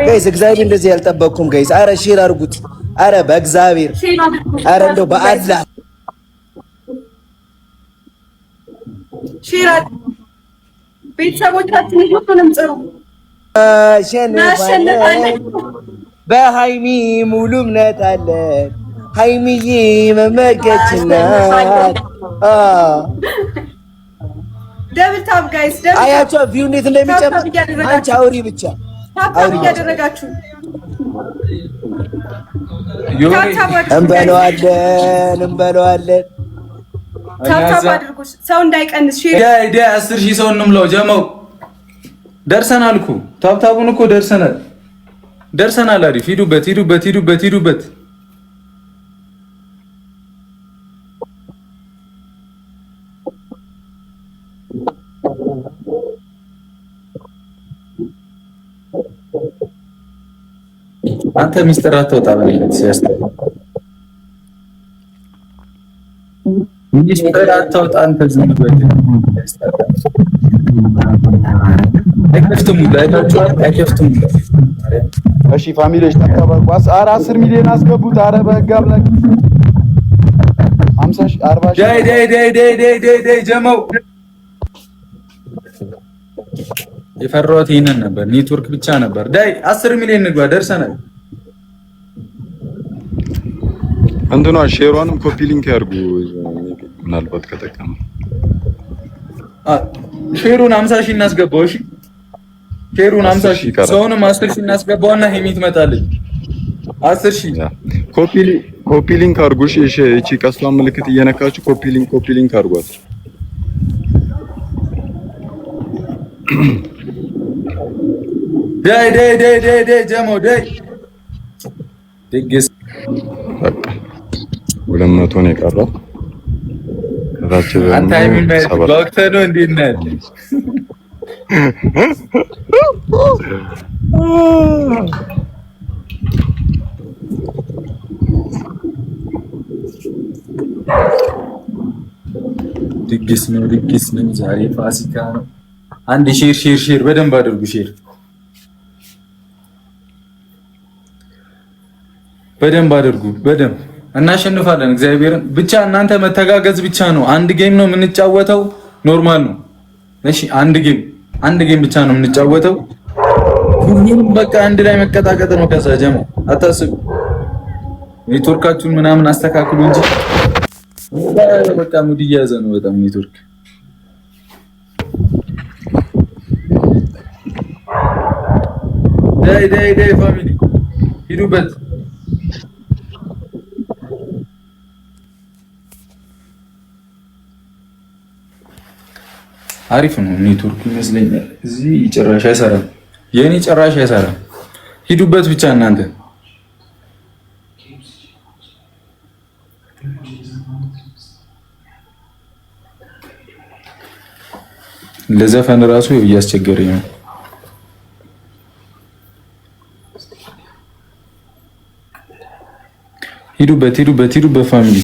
ጋይስ እግዚአብሔር እንደዚህ ያልጠበቅኩም ጋይስ። አረ ሼር አድርጉት። አረ በእግዚአብሔር አረ እንደው በአላህ ሼር ቤተሰቦቻችን ሁሉንም ጥሩ በሃይሚ ሙሉ እምነት አለን። ሃይሚዬ መመገችና ደብል ታፕ ጋይስ ደብል አያቸው ቪው እንዴት እንደሚጨምር አንቺ አውሪ ብቻ ታፕ እያደረጋችሁ እንበለዋለን ታፕ አድርጉ ሰው እንዳይቀንስ ሼር 10,000 ሰው እንምለው ጀመው ደርሰናል እኮ ታፕታቡን እኮ ደርሰናል አሪፍ ሂዱበት አንተ ሚስጥር አትወጣ በእናትህ ሲያስተው ሚስጥር አትወጣ አንተ ዝም ብለህ አይከፍቱም። እሺ ፋሚሊዎች ተከበሩ። 10 ሚሊዮን አስገቡት። ኧረ በህግ አምላክ 50 40 ዳይ ጀመው የፈራሁት ይሄንን ነበር። ኔትወርክ ብቻ ነበር። ዳይ 10 ሚሊዮን ንግባ ደርሰናል። እንትኗ ሼሯንም ኮፒ ሊንክ ያርጉ ምናልባት ከተቀመ ሼሩን 50,000 እናስገባው። እሺ ሼሩን 50,000 ሰውንም 10,000 እናስገባውና ሄሚ ትመጣለች። 10,000 ኮፒ ሊንክ አርጉ። እሺ እቺ ቀስቷን ምልክት እየነካችሁ ኮፒ ሊንክ አርጓት። ዳይ ጀመው ዳይ ድግስ 200 ነው የቀረው። ከታች አንተ አይሚመት ዶክተር ነው እንዴት ነህ? ድግስ ነው ዛሬ ፋሲካ ነው። አንድ ሼር በደንብ አድርጉ። ሼር በደንብ አድርጉ። በደንብ እናሸንፋለን። እግዚአብሔርን ብቻ እናንተ መተጋገዝ ብቻ ነው። አንድ ጌም ነው የምንጫወተው። ኖርማል ነው። እሺ አንድ ጌም ብቻ ነው የምንጫወተው። ሁሉም በቃ አንድ ላይ መቀጣቀጥ ነው። ከዛ ጀማ አታስቡ። ኔትወርካችሁን ምናምን አስተካክሉ እንጂ በቃ ሙድ እየያዘ ነው በጣም ኔትወርክ። ዳይ ፋሚሊ ሂዱበት። አሪፍ ነው ኔትወርክ ይመስለኛል። እዚህ ጭራሽ አይሰራም። የኔ ጭራሽ አይሰራም። ሂዱበት ብቻ እናንተ። ለዘፈን ራሱ እያስቸገረኝ ነው። ሂዱበት ፋሚሊ